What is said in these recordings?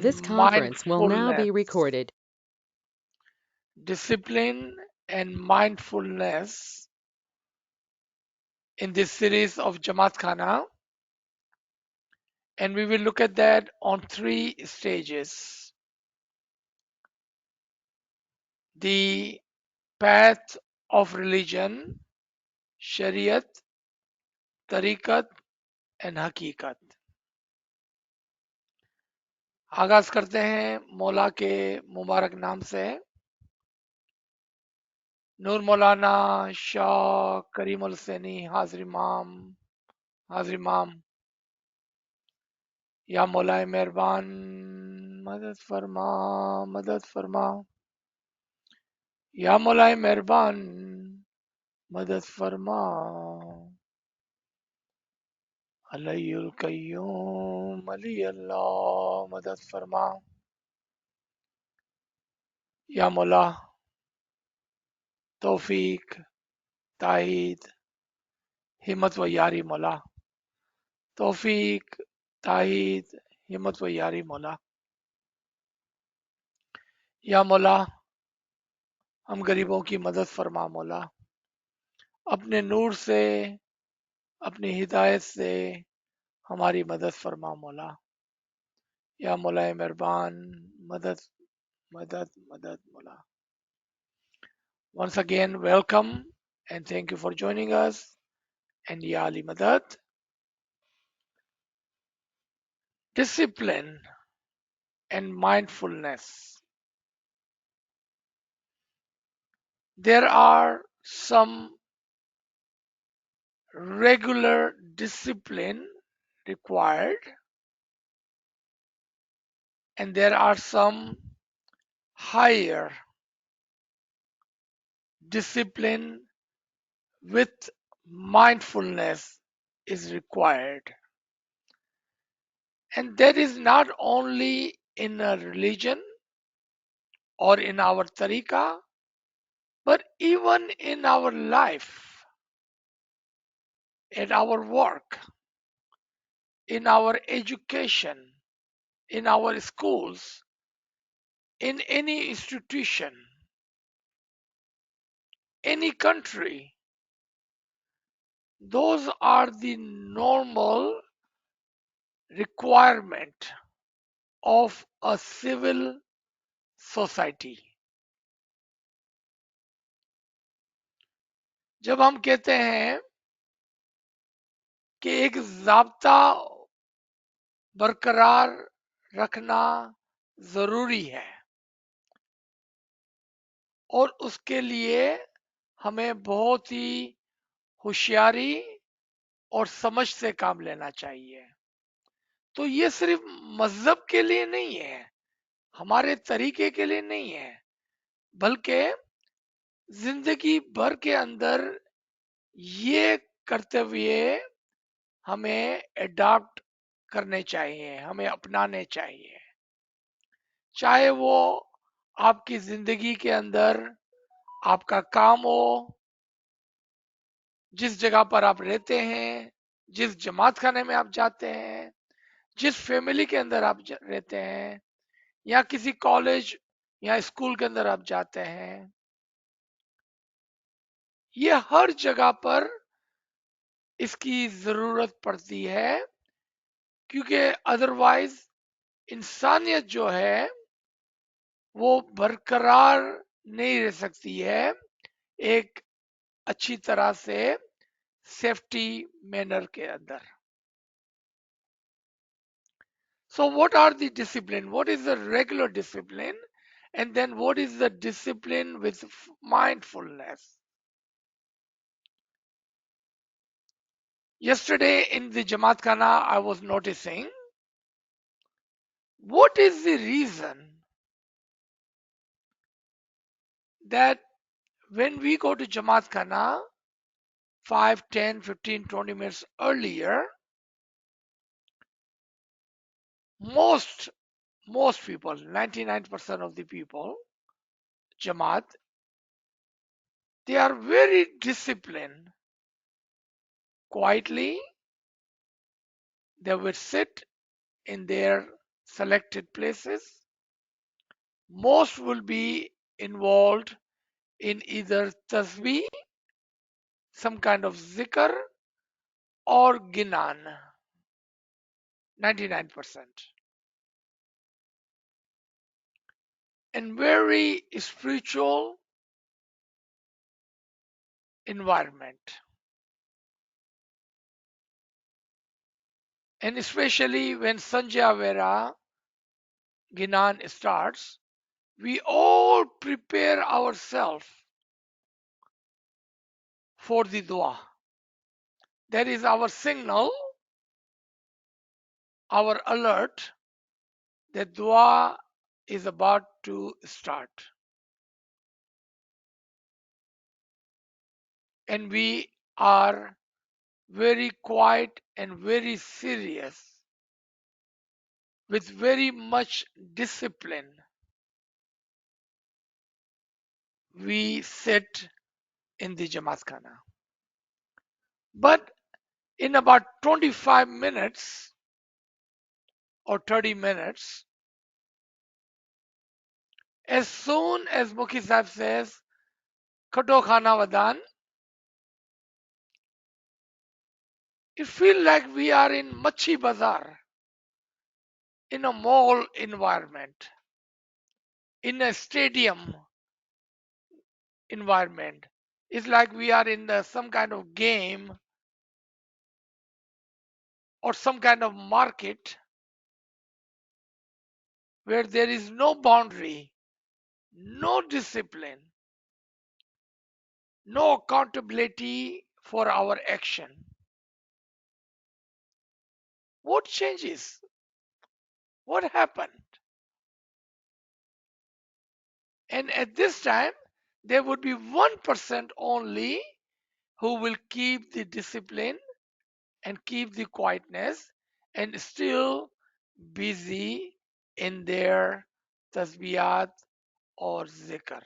This conference will now be recorded. Discipline and mindfulness in this series of Jamaat Khana, and we will look at that on 3 stages: the path of religion, Shariat, Tariqat, and Haqiqat. आगाज करते हैं मौला के मुबारक नाम से। नूर मौलाना शाह करीमुल सैनी हाजिर इमाम या मौलाए मेहरबान मदद फरमा या मौलाए मेहरबान मदद फरमा अलैयुल कय्यूम अली अल्लाह मदद फरमा या मौला तौफीक ताहीद हिम्मत व यारी मौला तौफीक ताहीद हिम्मत व यारी मौला या मौला हम गरीबों की मदद फरमा मौला अपने नूर से अपनी हिदायत से हमारी मदद फरमा मौला या मौलाए मेहरबान मदद मदद मदद मौला. Once again, welcome and thank you for joining us. And Ya Ali Madad. Discipline and mindfulness. There are some regular discipline required, and there are some higher discipline with mindfulness is required. And that is not only in a religion or in our tariqah, but even in our life, in our work, in our education, in our schools, in any institution, any country. Those are the normal requirement of a civil society. जब हम कहते हैं कि एक ज़ाब्ता बरकरार रखना जरूरी है और उसके लिए हमें बहुत ही होशियारी और समझ से काम लेना चाहिए, तो ये सिर्फ मजहब के लिए नहीं है, हमारे तरीके के लिए नहीं है, बल्कि जिंदगी भर के अंदर ये कर्तव्य हमें एडॉप्ट करने चाहिए, हमें अपनाने चाहिए, चाहे वो आपकी जिंदगी के अंदर आपका काम हो, जिस जगह पर आप रहते हैं, जिस जमात खाने में आप जाते हैं, जिस फैमिली के अंदर आप रहते हैं, या किसी कॉलेज या स्कूल के अंदर आप जाते हैं, ये हर जगह पर इसकी जरूरत पड़ती है, क्योंकि अदरवाइज इंसानियत जो है वो बरकरार नहीं रह सकती है एक अच्छी तरह से सेफ्टी मैनर के अंदर. So what are the discipline? What is the regular discipline? And then what is the discipline with mindfulness? Yesterday in the Jamaat Khana, I was noticing what is the reason that when we go to Jamaat Khana 5, 10, 15, 20 minutes earlier, most people, 99% of the people, Jamaat, they are very disciplined. Quietly, they will sit in their selected places. Most will be involved in either tasbih, some kind of zikr, or ginan, 99%. And very spiritual environment. And especially when Sanjaya Vera Ginan starts, we all prepare ourselves for the dua. That is our signal, our alert that dua is about to start. And we are very quiet and very serious with very much discipline. We sit in the Jamaat Khana. But in about 25 minutes or 30 minutes, as soon as Mukhi Sahib says, Khato Khana Vadan, it feels like we are in Machi Bazaar, in a mall environment, in a stadium environment. It's like we are in some kind of game or some kind of market where there is no boundary, no discipline, no accountability for our action. What changes? What happened? And at this time, there would be 1% only who will keep the discipline and keep the quietness and still busy in their tasbiyat or zikr.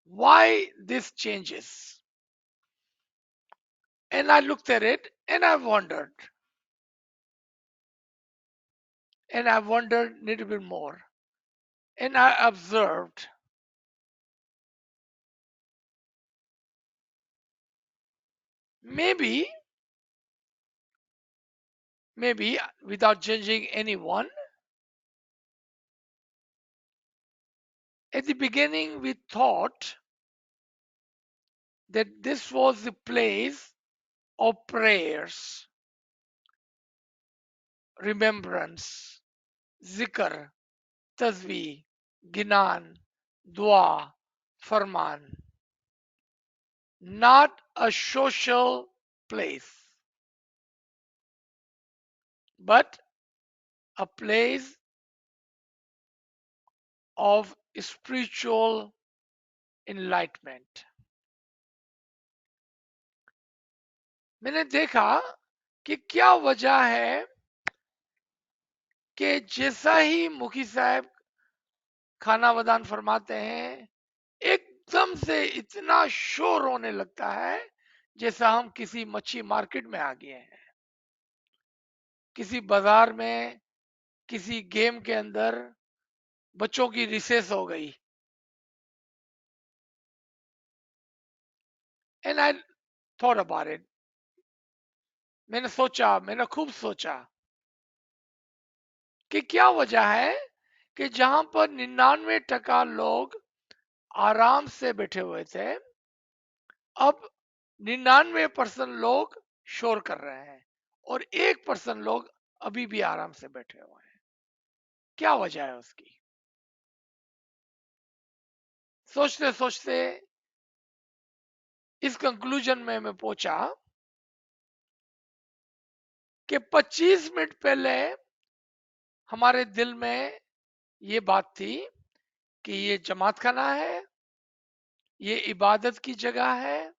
Why this changes? And I looked at it and I wondered. And I wondered a little bit more. And I observed maybe, maybe without judging anyone, at the beginning we thought that this was the place of prayers, remembrance, zikr, tasbih, ginan, dua, farman, not a social place, but a place of spiritual enlightenment. मैंने देखा कि क्या वजह है कि जैसा ही मुखी साहब खाना वदान फरमाते हैं एकदम से इतना शोर होने लगता है जैसा हम किसी मच्छी मार्केट में आ गए हैं, किसी बाजार में, किसी गेम के अंदर बच्चों की रिसेस हो गई. And I thought about it. मैंने खूब सोचा कि क्या वजह है कि जहां पर 99% लोग आराम से बैठे हुए थे, अब 99% लोग शोर कर रहे हैं और 1% लोग अभी भी आराम से बैठे हुए हैं. क्या वजह है उसकी? सोचते सोचते इस कंक्लूजन में मैं पहुंचा कि 25 मिनट पहले हमारे दिल में ये बात थी कि ये जमात खाना है, ये इबादत की जगह है,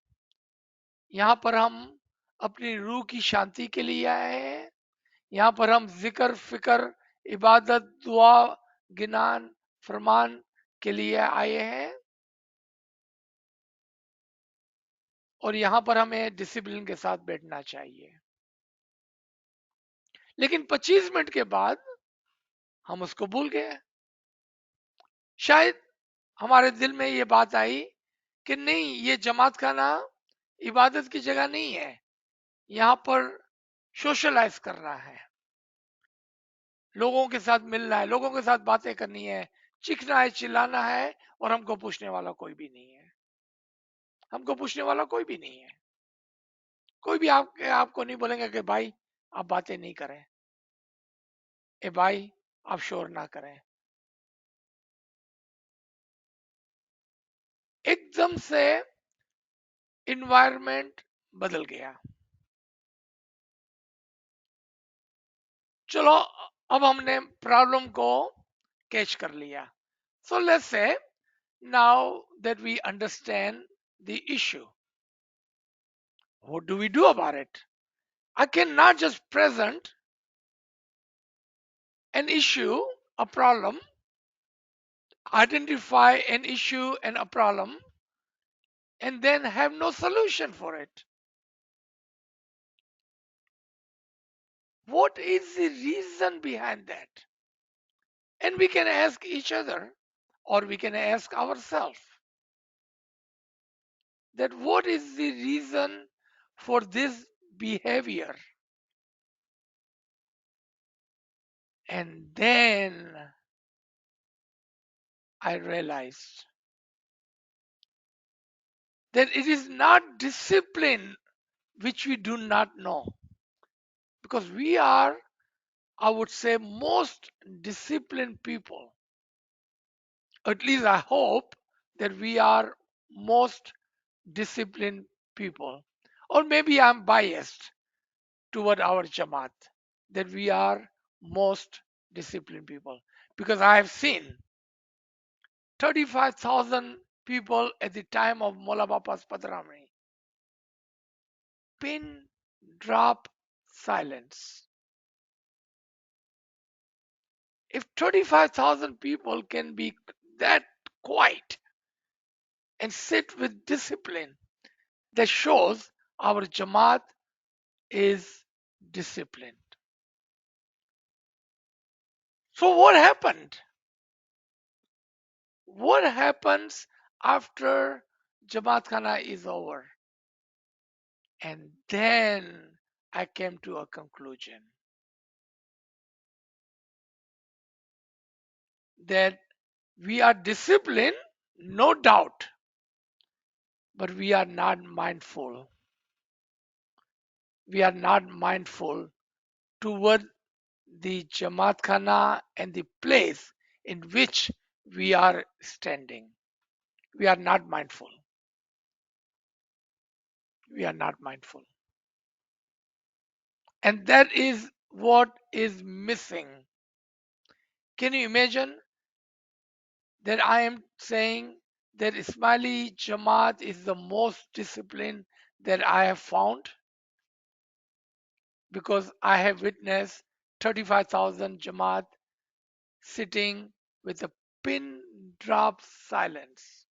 यहाँ पर हम अपनी रूह की शांति के लिए आए हैं, यहाँ पर हम जिक्र फिक्र इबादत दुआ गिनान फरमान के लिए आए हैं और यहाँ पर हमें डिसिप्लिन के साथ बैठना चाहिए. लेकिन 25 मिनट के बाद हम उसको भूल गए। शायद हमारे दिल में ये बात आई कि नहीं, ये जमात खाना इबादत की जगह नहीं है, यहाँ पर सोशलाइज करना है, लोगों के साथ मिलना है, लोगों के साथ बातें करनी है, चीखना है, चिल्लाना है, और हमको पूछने वाला कोई भी नहीं है। हमको पूछने वाला कोई भी नहीं है। कोई भी आपको नहीं बोलेंगे कि भाई आप बातें नहीं करें, ए भाई आप शोर ना करें। एकदम से इन्वायरमेंट बदल गया। चलो, अब हमने प्रॉब्लम को कैच कर लिया। So let's say now that we understand the issue, what do we do about it? I cannot just present an issue, a problem, identify an issue and a problem, and then have no solution for it. What is the reason behind that? And we can ask each other, or we can ask ourselves, that what is the reason for this behavior? And then I realized that it is not discipline which we do not know, because we are, I would say, most disciplined people. At least I hope that we are most disciplined people. Or maybe I'm biased toward our Jamaat, that we are most disciplined people. Because I have seen 35,000 people at the time of Mola Bapa's Padramani. Pin drop silence. If 35,000 people can be that quiet and sit with discipline, that shows our Jamaat is disciplined. So, what happened? What happens after Jamaat Khana is over? And then I came to a conclusion that we are disciplined, no doubt, but we are not mindful. We are not mindful toward the Jamaat Khana and the place in which we are standing. We are not mindful. We are not mindful. And that is what is missing. Can you imagine that I am saying that Ismaili Jamaat is the most disciplined that I have found? Because I have witnessed 35,000 Jamaat sitting with a pin drop silence.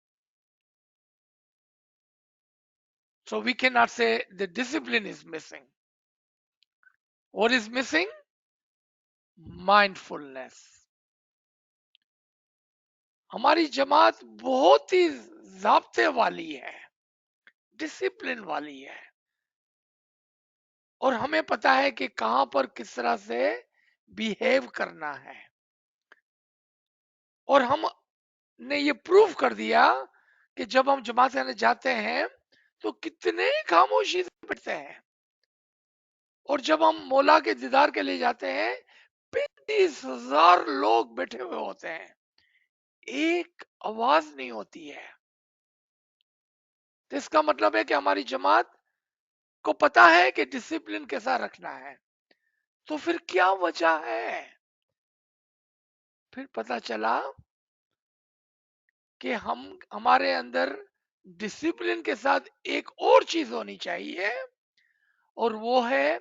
So we cannot say the discipline is missing. What is missing? Mindfulness. हमारी जमात बहुत ही ज़ाब्ते वाली है, discipline वाली है, और हमें पता है कि कहां पर किस तरह से बिहेव करना है। और हमने ये प्रूव कर दिया कि जब हम जमात खाने जाते हैं तो कितने खामोशी से बैठते हैं, और जब हम मौला के दीदार के लिए जाते हैं 35,000 लोग बैठे हुए होते हैं, एक आवाज नहीं होती है। तो इसका मतलब है कि हमारी जमात को पता है कि डिसिप्लिन कैसा रखना है। तो फिर क्या वजह है? फिर पता चला कि हमारे अंदर डिसिप्लिन के साथ एक और चीज होनी चाहिए, और वो है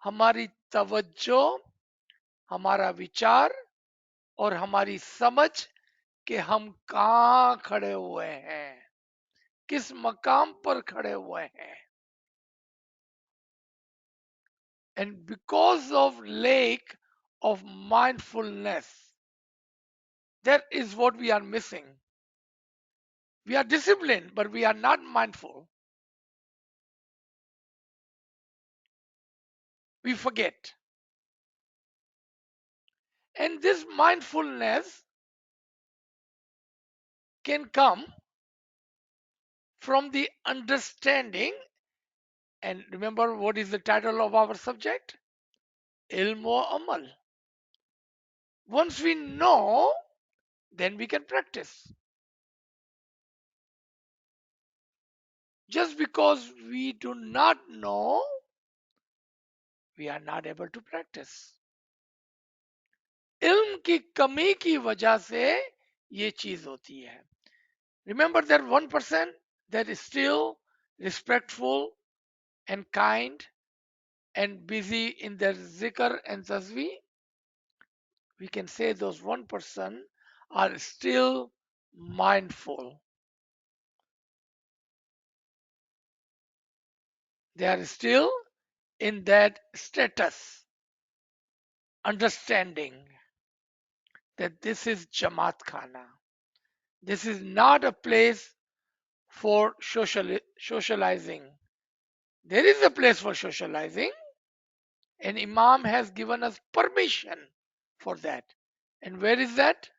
हमारी तवज्जो, हमारा विचार और हमारी समझ कि हम कहाँ खड़े हुए हैं, किस मकाम पर खड़े हुए हैं। And because of lack of mindfulness, that is what we are missing. We are disciplined, but we are not mindful. We forget. And this mindfulness can come from the understanding. And remember, what is the title of our subject? Ilm o Amal. Once we know, then we can practice. Just because we do not know, we are not able to practice. इल्म की कमी की वजह से ये चीज होती है. Remember that 1% that is still respectful and kind and busy in their zikr and tasbih. We can say those 1% are still mindful. They are still in that status, understanding that this is Jamaat Khana. This is not a place for socializing. There is a place for socializing, and Imam has given us permission for that. And where is that?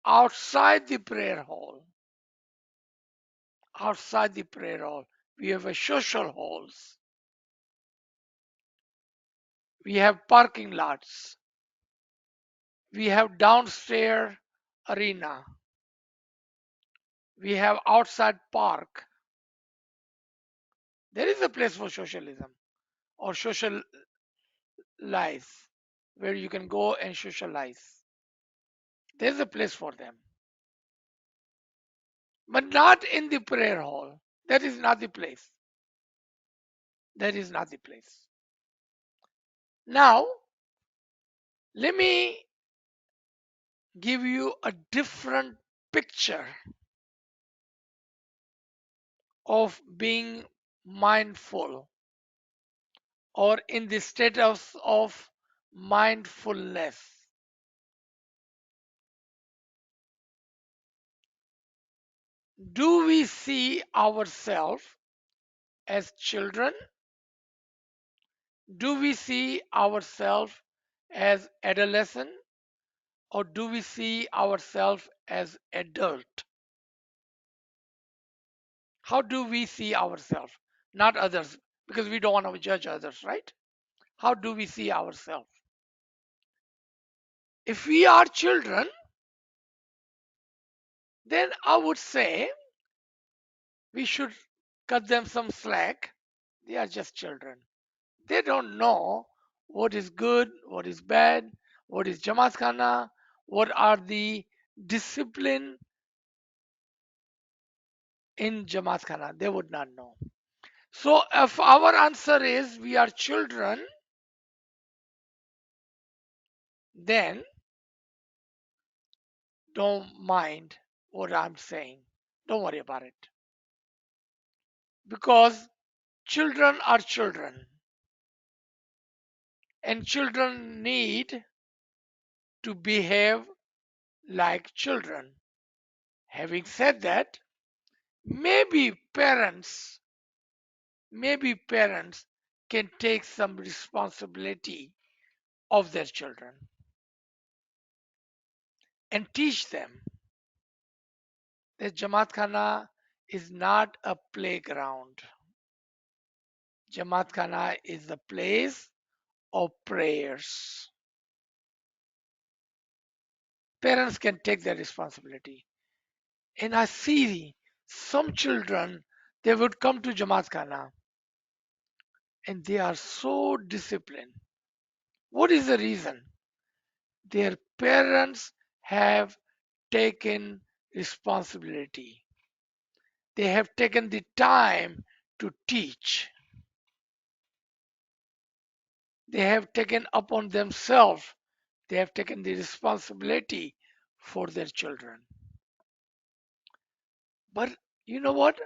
Outside the prayer hall. Outside the prayer hall. We have a social halls. We have parking lots. We have downstairs arena. We have outside park. There is a place for socialism or social life where you can go and socialize. There's a place for them. But not in the prayer hall. That is not the place. That is not the place. Now, let me give you a different picture of being mindful or in the status of mindfulness. Do we see ourselves as children? Do we see ourselves as adolescent? Or do we see ourselves as adult? How do we see ourselves? Not others, because we don't want to judge others, right? How do we see ourselves? If we are children, then I would say we should cut them some slack. They are just children. They don't know what is good, what is bad, what is Jamaat Khana, what are the discipline in Jamaat Khana. They would not know. So if our answer is we are children, then don't mind what I'm saying. Don't worry about it. Because children are children, and children need to behave like children. Having said that, maybe parents, maybe parents can take some responsibility of their children and teach them that Jamaat Khana is not a playground. Jamaat Khana is a place of prayers. Parents can take their responsibility. And I see some children, they would come to Jamaat Khana and they are so disciplined. What is the reason? Their parents have taken responsibility. They have taken the time to teach. They have taken upon themselves, they have taken the responsibility for their children. But you know what?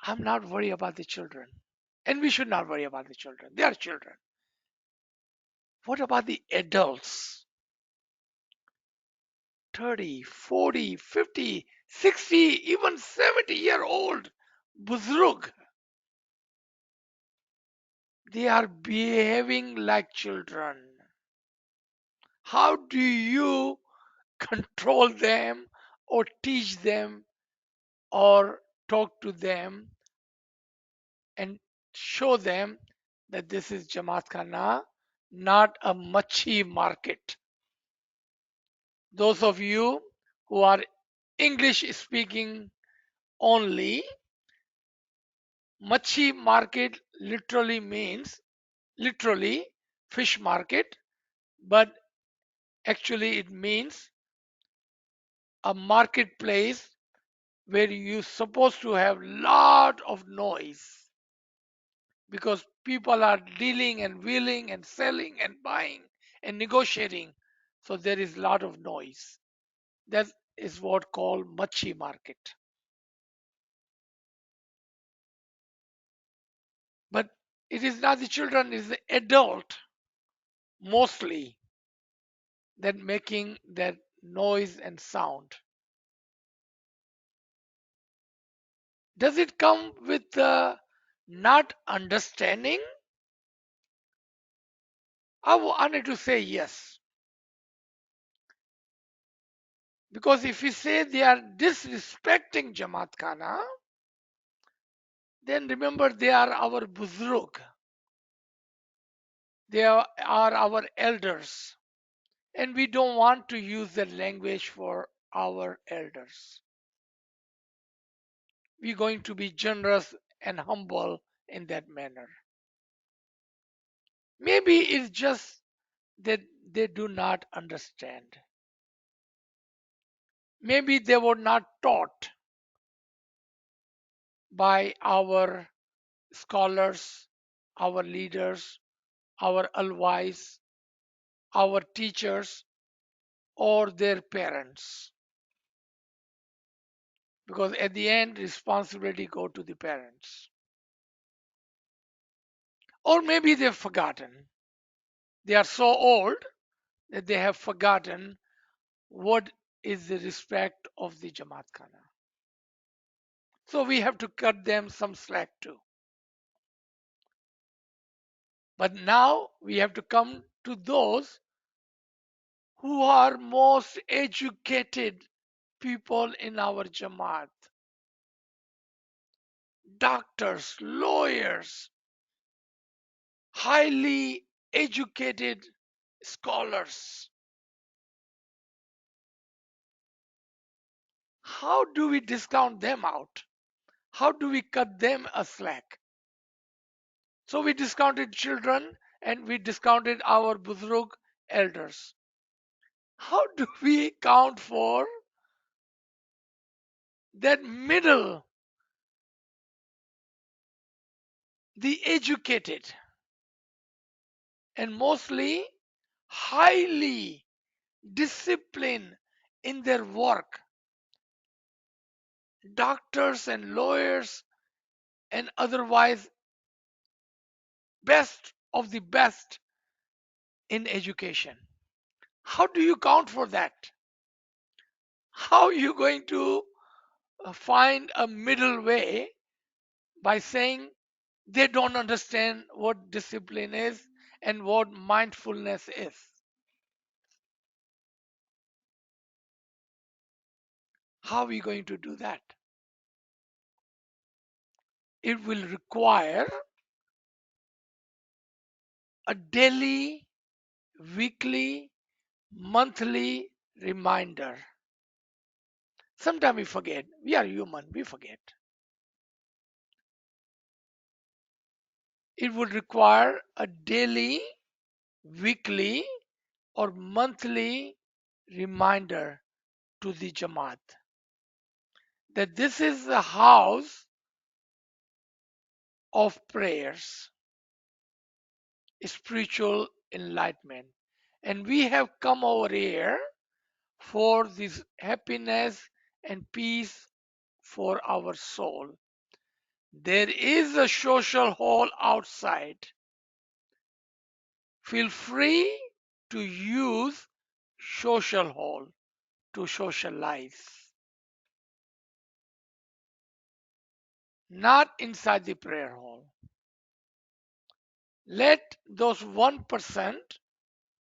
I'm not worried about the children. And we should not worry about the children. They are children. What about the adults? 30, 40, 50, 60, even 70-year-old Buzrug. They are behaving like children. How do you control them or teach them or talk to them and show them that this is Jamaat Khana, not a machi market? Those of you who are English speaking only, machi market literally fish market, but actually it means a marketplace where you're supposed to have lot of noise because people are dealing and wheeling and selling and buying and negotiating. So there is lot of noise. That is what called machi market. But it is not the children, it is the adult mostly that making that noise and sound. Does it come with not understanding? I need to say yes. Because if we say they are disrespecting Jamaat Khana, then remember they are our Buzrug. They are our elders. And we don't want to use that language for our elders. We're going to be generous and humble in that manner. Maybe it's just that they do not understand. Maybe they were not taught by our scholars, our leaders, our alwais, our teachers, or their parents. Because at the end, responsibility go to the parents. Or maybe they've forgotten. They are so old that they have forgotten what is the respect of the Jamaat Khana. So we have to cut them some slack too. But now we have to come to those who are most educated people in our Jamaat. Doctors, lawyers, highly educated scholars. How do we discount them out? How do we cut them a slack? So we discounted children and we discounted our Buzrug elders. How do we count for that middle, the educated, and mostly highly disciplined in their work, doctors and lawyers and otherwise best of the best in education? How do you count for that? How are you going to find a middle way by saying they don't understand what discipline is and what mindfulness is? How are we going to do that? It will require a daily, weekly, monthly reminder. Sometimes we forget. We are human, we forget. It would require a daily, weekly, or monthly reminder to the Jamaat that this is the house of prayers, spiritual enlightenment. And we have come over here for this happiness and peace for our soul. There is a social hall outside. Feel free to use social hall to socialize, not inside the prayer hall. Let those 1%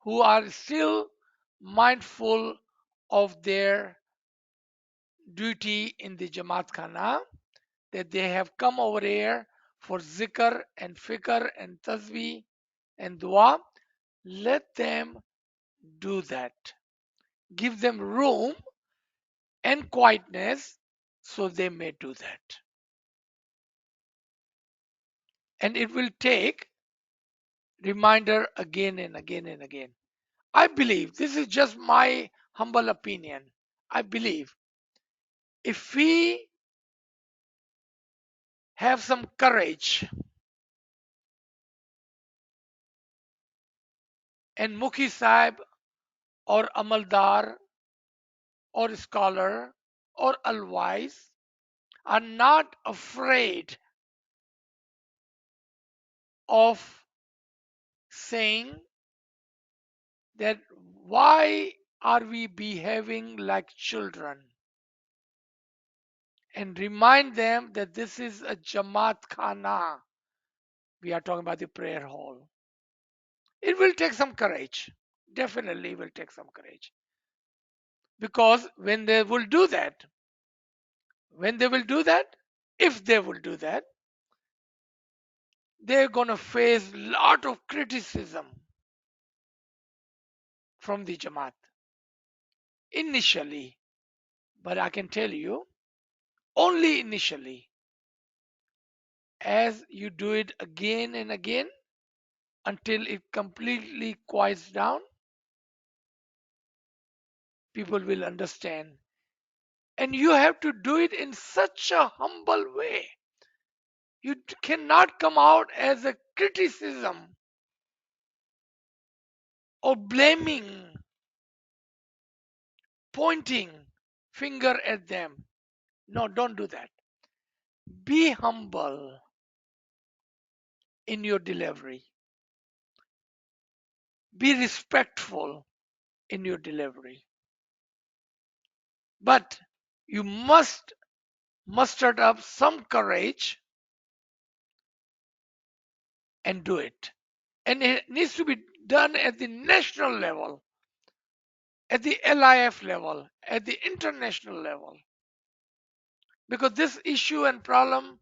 who are still mindful of their duty in the Jamaat Khana, that they have come over here for zikr and fikr and tasbih and dua, let them do that. Give them room and quietness so they may do that. And it will take reminder again and again and again. I believe, this is just my humble opinion, I believe if we have some courage and Mukhi Sahib or Amaldar or scholar or alwise are not afraid of saying that why are we behaving like children, and remind them that this is a Jamaat Khana. We are talking about the prayer hall. It will take some courage. Definitely will take some courage. Because when they will do that, when they will do that, if they will do that, they're going to face a lot of criticism from the Jamaat initially. But I can tell you, only initially, as you do it again and again until it completely quiets down, people will understand. And you have to do it in such a humble way. You cannot come out as a criticism or blaming, pointing finger at them. No, don't do that. Be humble in your delivery. Be respectful in your delivery. But you must muster up some courage and do it. And it needs to be done at the national level, at the LIF level, at the international level. Because this issue and problem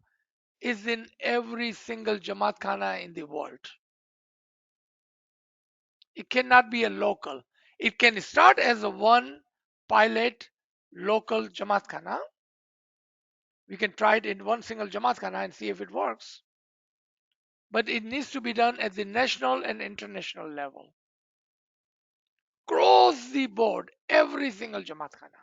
is in every single Jamaat Khana in the world. It cannot be a local. It can start as a one pilot local Jamaat Khana. We can try it in one single Jamaat Khana and see if it works. But it needs to be done at the national and international level. Across the board, every single Jamaat Khana.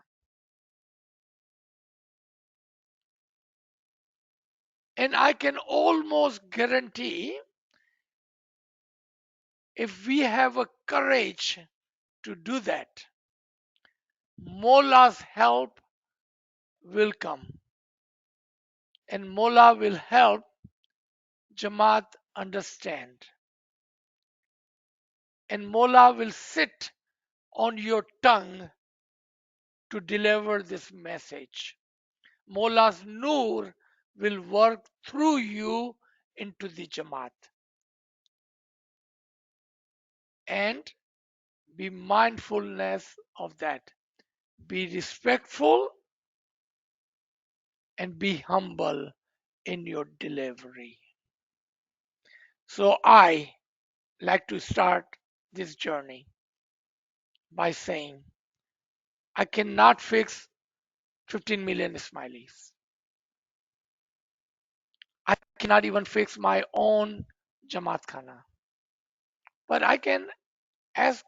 And I can almost guarantee if we have a courage to do that, Molla's help will come. And Mola will help Jamaat understand. And Mola will sit on your tongue to deliver this message. Mola's Noor will work through you into the Jamaat. And be mindfulness of that. Be respectful and be humble in your delivery. So I like to start this journey by saying I cannot fix 15 million Ismailis. I cannot even fix my own Jamaat Khana. But I can ask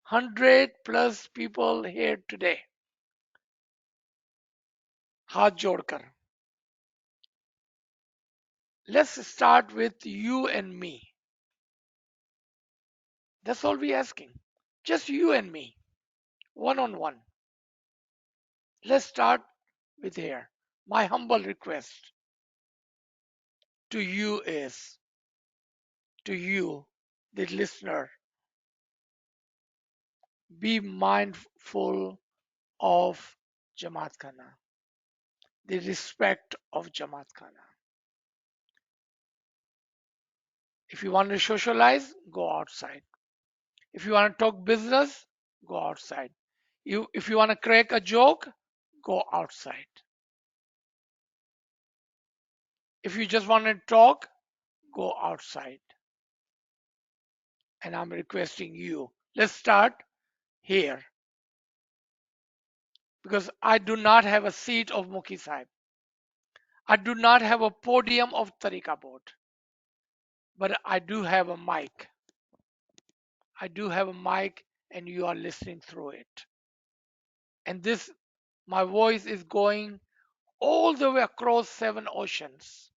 100 plus people here today, हाथ जोड़कर. Let's start with you and me. That's all we're asking. Just you and me, one on one. Let's start with here. My humble request. to you is, to you, the listener, be mindful of Jamaat Khana, the respect of Jamaat Khana. If you want to socialize, go outside. If you want to talk business, go outside. If you want to crack a joke, go outside. If you just want to talk, go outside. And I'm requesting you, let's start here. Because I do not have a seat of Mukhi Sahib. I do not have a podium of Tariqa board. But I do have a mic. I do have a mic and you are listening through it. And this, my voice is going all the way across 7 oceans.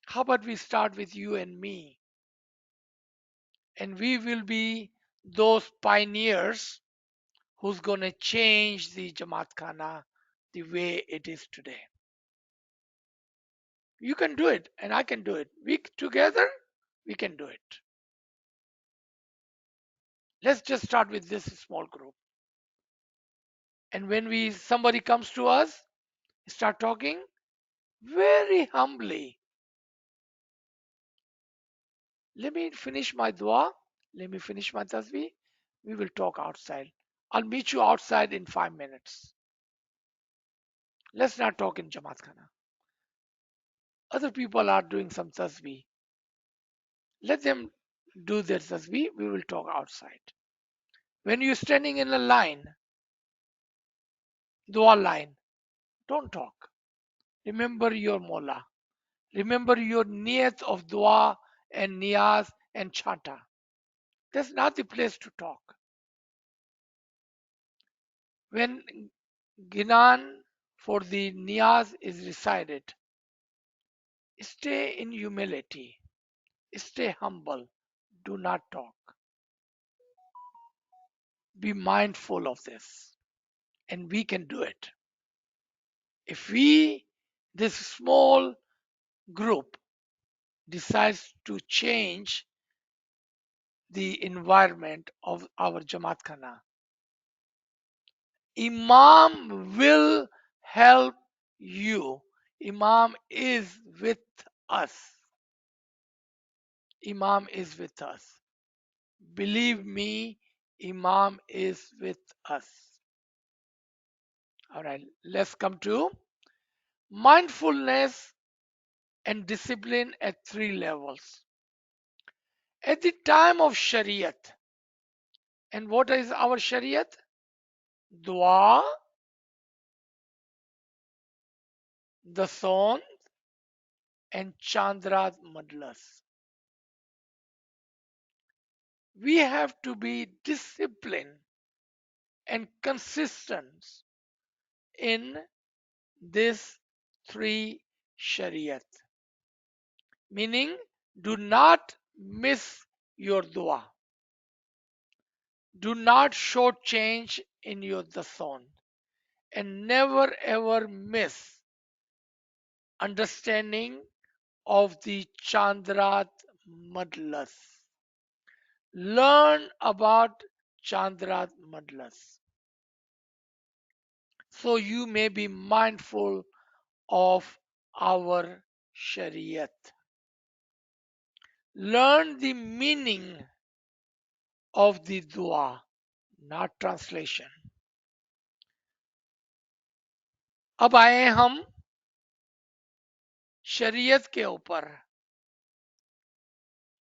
How about we start with you and me? And we will be those pioneers who's going to change the Jamaat Khana the way it is today. You can do it, and I can do it. We together, we can do it. Let's just start with this small group. And when somebody comes to us, start talking very humbly. Let me finish my dua. Let me finish my tasbih. We will talk outside. I'll meet you outside in 5 minutes. Let's not talk in Jamaat Khana. Other people are doing some tasbih. Let them do their tasbih. We will talk outside. When you're standing in a line, dua line, don't talk. Remember your Mola. Remember your niyat of dua and niyaz and chanta. That's not the place to talk. When Ginan for the niyaz is recited, stay in humility, stay humble, do not talk. Be mindful of this, and we can do it. If this small group, decides to change the environment of our Jamaat Khana, Imam will help you. Imam is with us. Imam is with us. Believe me, Imam is with us. All right, let's come to mindfulness and discipline at 3 levels. At the time of Shariat, and what is our Shariat? Dua, the Son, and Chandrat Madlas. We have to be disciplined and consistent in this 3 Shariat. Meaning, do not miss your dua. Do not shortchange in your dasan. And never ever miss understanding of the Chandrat Madlas. Learn about Chandrat Madlas. So you may be mindful of our Shariat. Learn the meaning of the dua, not translation. अब आए हम शरीयत के ऊपर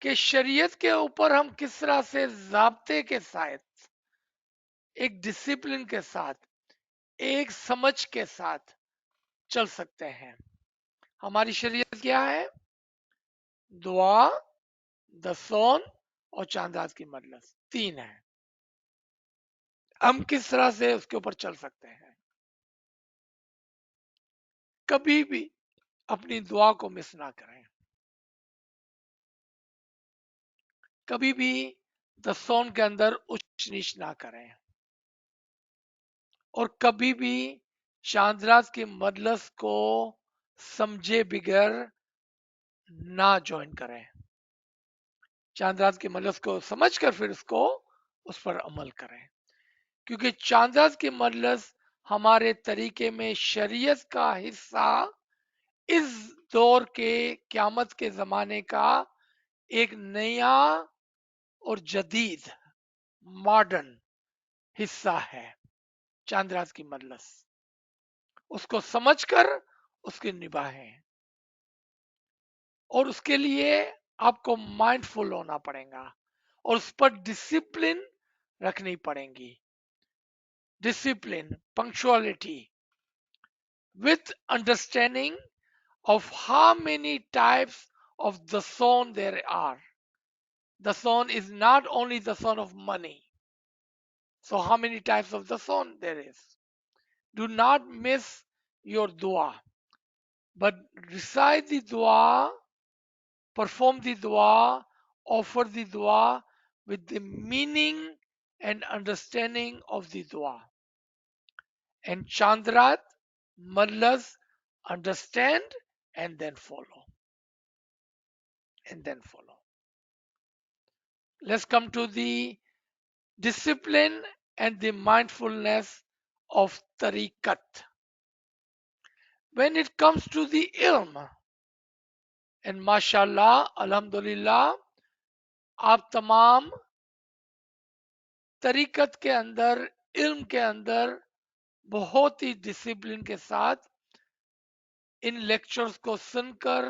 कि शरीयत के ऊपर हम किस तरह से ज़ाब्ते के साथ, एक डिसिप्लिन के साथ, एक समझ के साथ चल सकते हैं. हमारी शरीयत क्या है? दुआ, दसौन और चांदात की मजलिस, 3 है. हम किस तरह से उसके ऊपर चल सकते हैं? कभी भी अपनी दुआ को मिस ना करें. कभी भी दसौन के अंदर उच्च नीच ना करें. और कभी भी चांदरात की मजलिस को समझे बिगर ना ज्वाइन करें। चांद रात के मलस को समझकर फिर उसको उस पर अमल करें, क्योंकि चांद रात के मलस हमारे तरीके में शरीयत का हिस्सा इस दौर के क़यामत के ज़माने का एक नया और जदीद मॉडर्न हिस्सा है। चांद रात की मजलिस उसको समझकर उसकी निभाएं, और उसके लिए आपको माइंडफुल होना पड़ेगा और उस पर डिसिप्लिन रखनी पड़ेगी। Discipline, punctuality, with understanding of how many types of the son there are. The son is not only the son of money. So how many types of the son there is? Do not miss your dua, but recite the dua, perform the dua, offer the dua with the meaning and understanding of the dua. And Chandrat, Mallas understand and then follow. And then follow. Let's come to the discipline and the mindfulness of tariqat. When it comes to the ilm, and mashallah, alhamdulillah, आप तमाम तरीकत के अंदर, इल्म के अंदर बहुत ही discipline के साथ इन लेक्चर्स को सुनकर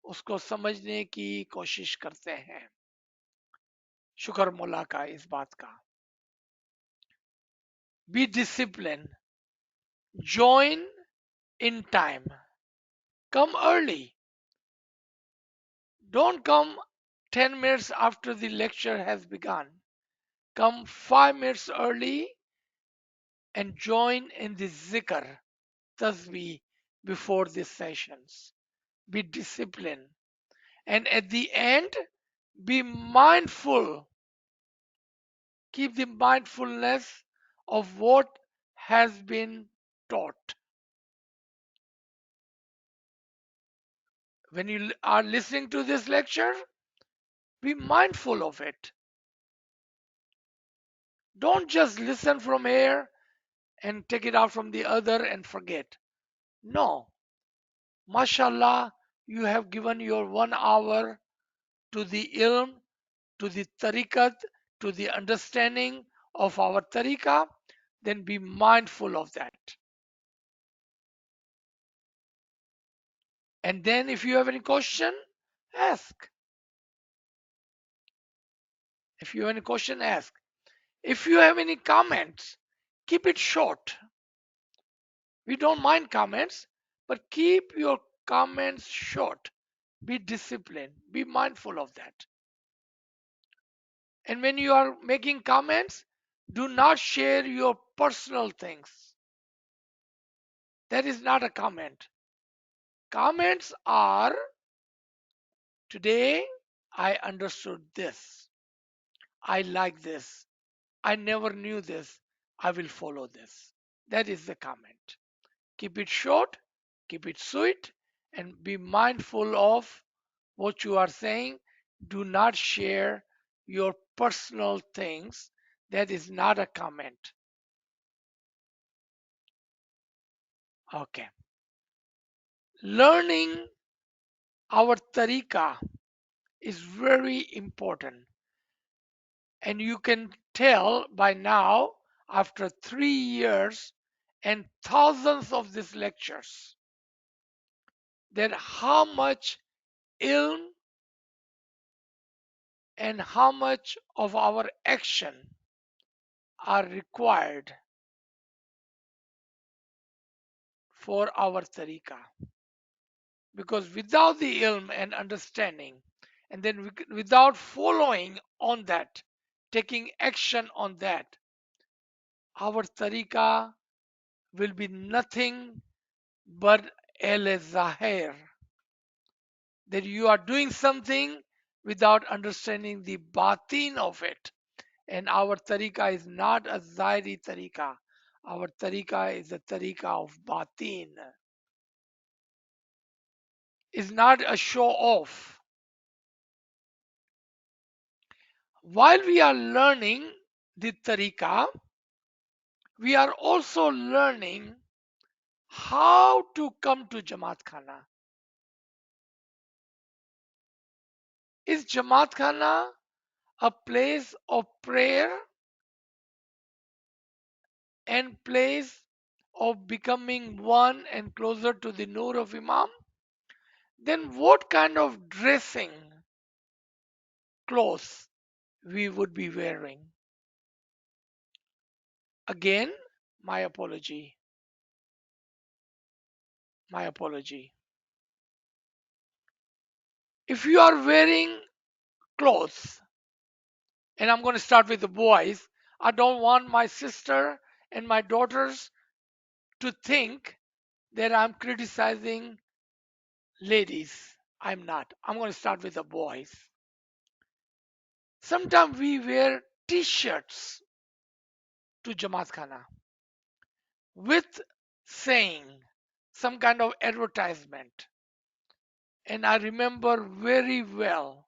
उसको समझने की कोशिश करते हैं। शुक्र मौला का इस बात का। Be discipline, join in time, come early, don't come 10 minutes after the lecture has begun, come 5 minutes early and join in the zikr, tasbih, before these sessions. Be disciplined, and at the end, be mindful. Keep the mindfulness of what has been taught. When you are listening to this lecture, be mindful of it. Don't just listen from here and take it out from the other and forget. No. Mashallah, you have given your 1 hour to the ilm, to the tariqat, to the understanding of our tariqah. Then be mindful of that. And then if you have any question, ask. If you have any question, ask. If you have any comments, keep it short. We don't mind comments, but keep your comments short. Be disciplined. Be mindful of that. And when you are making comments, do not share your personal things. That is not a comment. Comments are, today I understood this. I like this. I never knew this. I will follow this. That is the comment. Keep it short, keep it sweet, and be mindful of what you are saying. Do not share your personal things. That is not a comment. Okay. Learning our tariqah is very important. And you can tell by now, after 3 years and thousands of these lectures, that how much ilm and how much of our action are required for our tariqah. Because without the ilm and understanding, and then without following on that, taking action on that, our tariqah will be nothing but el zahir, that you are doing something without understanding the batin of it. And our tariqah is not a zahiri tariqah. Our tariqah is a tariqah of batin. is not a show off. While we are learning the tariqa, we are also learning how to come to Jamaat Khana. Is Jamaat Khana a place of prayer and place of becoming one and closer to the Noor of Imam? Then what kind of dressing clothes we would be wearing? Again, my apology. My apology. If you are wearing clothes, and I'm going to start with the boys, I don't want my sister and my daughters to think that I'm criticizing ladies. I'm not. I'm going to start with the boys. Sometimes we wear t-shirts to Jamaat Khana with saying some kind of advertisement. And I remember very well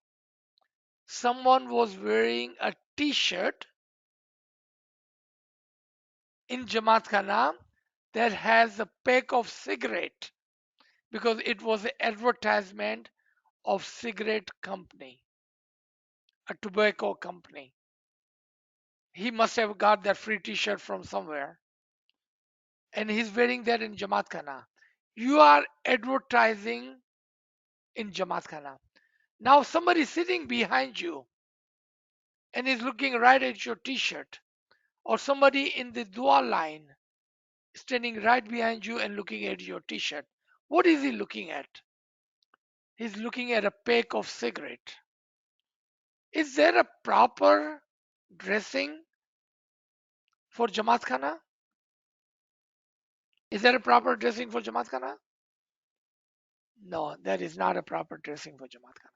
someone was wearing a t-shirt in Jamaat Khana that has a pack of cigarette because it was an advertisement of cigarette company, a tobacco company. He must have got that free t-shirt from somewhere and he's wearing that in Jamaat Khana. You are advertising in Jamaat Khana. Now somebody sitting behind you and is looking right at your t-shirt, or somebody in the dua line standing right behind you and looking at your t-shirt. What is he looking at? He's looking at a pack of cigarette. Is there a proper dressing for Jamaat Khana? Is there a proper dressing for Jamaat Khana? No, that is not a proper dressing for Jamaat Khana.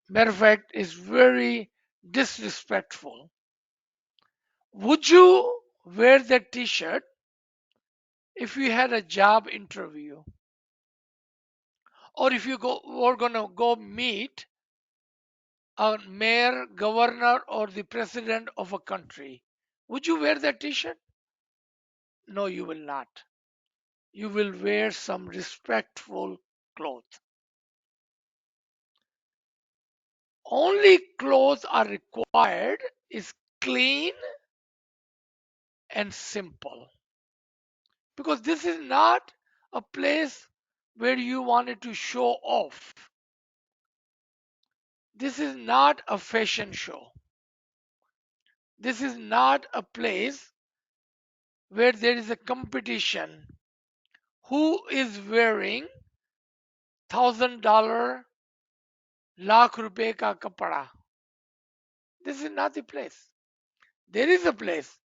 Matter of fact, it's very disrespectful. Would you wear that t-shirt if you had a job interview? Or if you were gonna go meet a mayor, governor, or the president of a country? Would you wear that t-shirt? No, you will not. You will wear some respectful clothes. Only clothes are required is clean and simple. Because this is not a place where you wanted to show off. This is not a fashion show. This is not a place where there is a competition. Who is wearing $1,000 lakh rupe ka kapda? This is not the place. There is a place,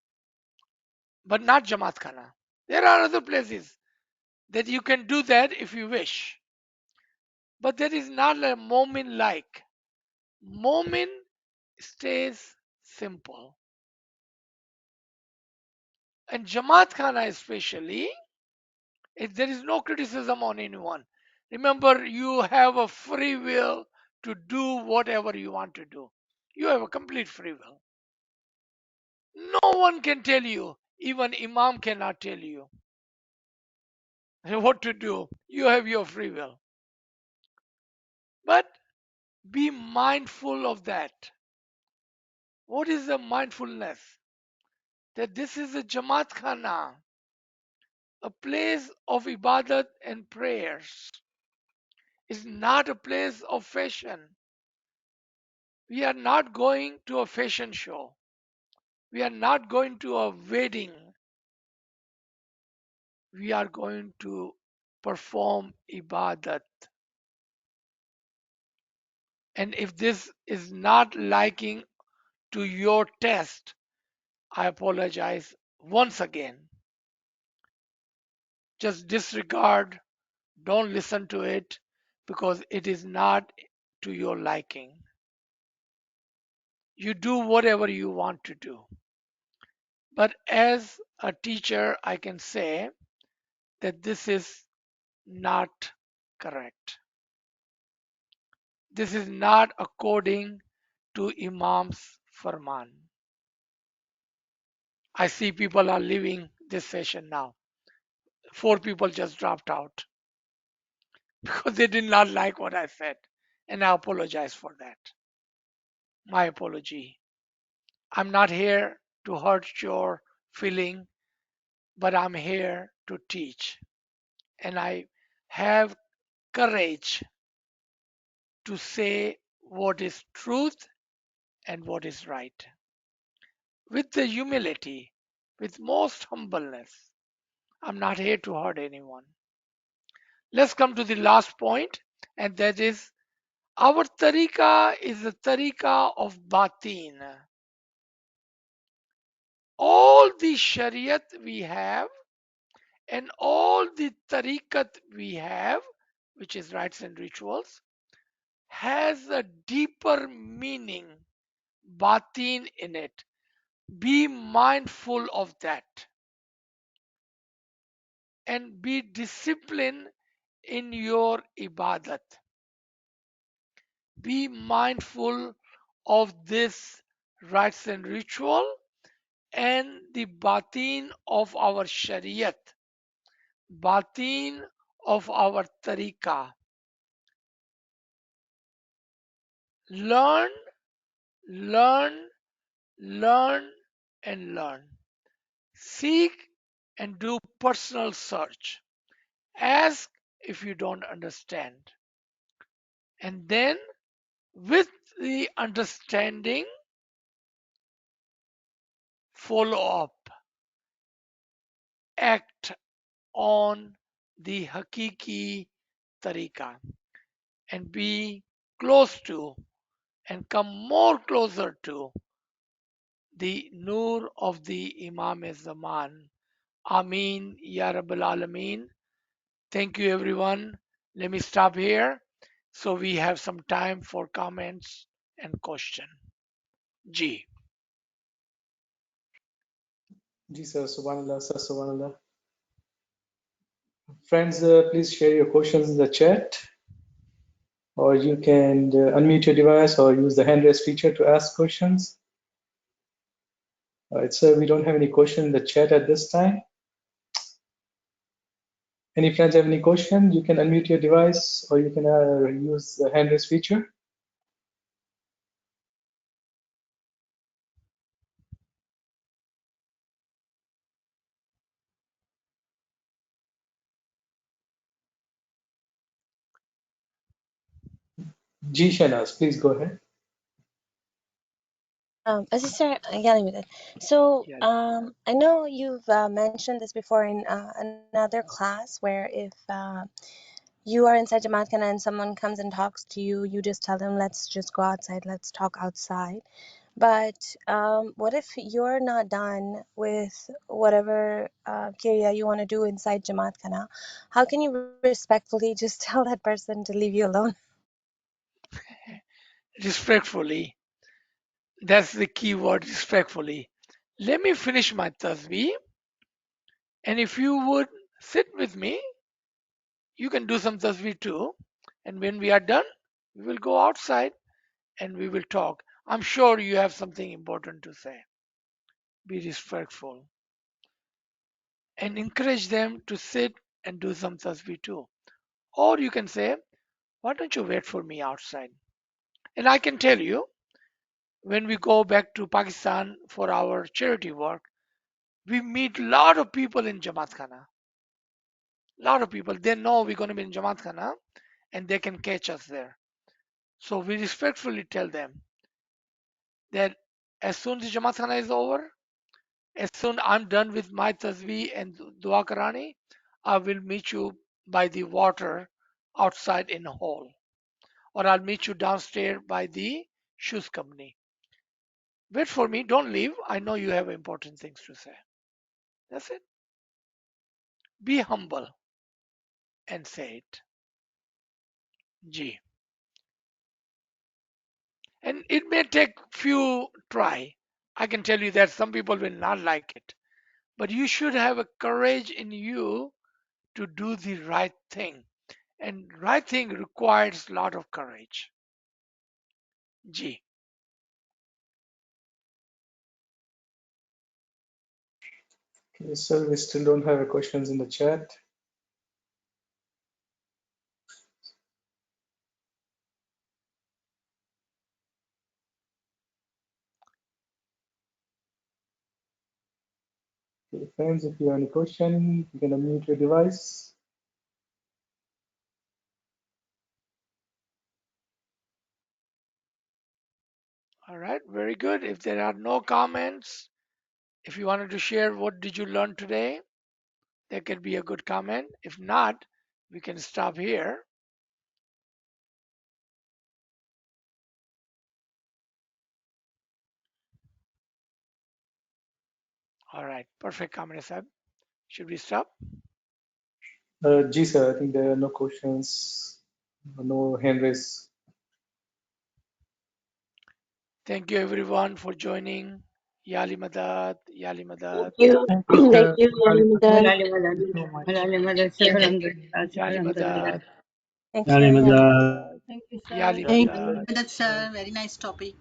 but not Jamaat Khana. There are other places that you can do that if you wish. But that is not a moment like. Moment stays simple. And Jamaat Khana especially, there is no criticism on anyone. Remember, you have a free will to do whatever you want to do. You have a complete free will. No one can tell you, even Imam cannot tell you what to do. You have your free will. But be mindful of that. What is the mindfulness? That this is a Jamaat Khana, a place of ibadat and prayers. It's not a place of fashion. We are not going to a fashion show. We are not going to a wedding. We are going to perform ibadat. And if this is not liking to your taste, I apologize once again. Just disregard, don't listen to it because it is not to your liking. You do whatever you want to do. But as a teacher, I can say that this is not correct. This is not according to Imam's Farman. I see people are leaving this session now. 4 people just dropped out because they did not like what I said. And I apologize for that. My apology. I'm not here to hurt your feeling, but I'm here to teach. And I have courage to say what is truth and what is right. With the humility, with most humbleness. I'm not here to hurt anyone. Let's come to the last point, and that is our tariqa is the tariqa of batin. All the shariat we have and all the tariqat we have, which is rites and rituals, has a deeper meaning, batin in it. Be mindful of that and be disciplined in your ibadat. Be mindful of this rites and ritual and the batin of our shariat, batin of our tariqa. Learn, learn, learn, and learn. Seek and do personal search. Ask if you don't understand. And then, with the understanding, follow up, act on the Hakiki tariqa and be close to and come more closer to the Noor of the Imam Zaman. Ameen Ya Rabbil Alameen. Thank you, everyone. Let me stop here so we have some time for comments and question. G. Ji sir, subhanallah, sir, subhanallah. Friends, please share your questions in the chat, or you can unmute your device or use the hand raise feature to ask questions. All right, sir, we don't have any question in the chat at this time. Any friends have any question? You can unmute your device or you can use the hand raise feature. G Shanaz, please go ahead. Sister Yali, so Yeah. I know you've mentioned this before in another class where if you are inside Jamaat Khana and someone comes and talks to you, you just tell them, let's just go outside, let's talk outside. But what if you're not done with whatever Kirya you want to do inside Jamaat Khana? How can you respectfully just tell that person to leave you alone? Respectfully. That's the key word, respectfully. Let me finish my tasbih, and if you would sit with me, you can do some tasbih too. And when we are done, we will go outside and we will talk. I'm sure you have something important to say. Be respectful and encourage them to sit and do some tasbih too. Or you can say, why don't you wait for me outside? And I can tell you, when we go back to Pakistan for our charity work, we meet a lot of people in Jamaat Khana. A lot of people, they know we're going to be in Jamaat Khana and they can catch us there. So we respectfully tell them that as soon as Jamaat Khana is over, as soon I'm done with my tasbih and dua karani, I will meet you by the water outside in a hall. Or I'll meet you downstairs by the shoes company. Wait for me, don't leave. I know you have important things to say. That's it. Be humble and say it. G. And it may take few try. I can tell you that some people will not like it. But you should have a courage in you to do the right thing. and right thing requires a lot of courage. G. Okay, sir, we still don't have questions in the chat. Okay, friends, if you have any question, you can unmute your device. All right, very good. If there are no comments, if you wanted to share what did you learn today, that could be a good comment. If not, we can stop here. All right, perfect, Kamini Sahib. Should we stop? Ji, sir, I think there are no questions, no hand raise. Thank you everyone for joining. Yali Madad, Yali Madad, you. Thank you, Thank sir. you, Malali Yalimadad. Madad. Malali Thank you Madad. so much. Malali Madad. Sabaram Yali Sabaram Madad, Thank you, Malali Yali. Madad. Thank you, Yali sir. Thank Madad. you. That's a very nice topic.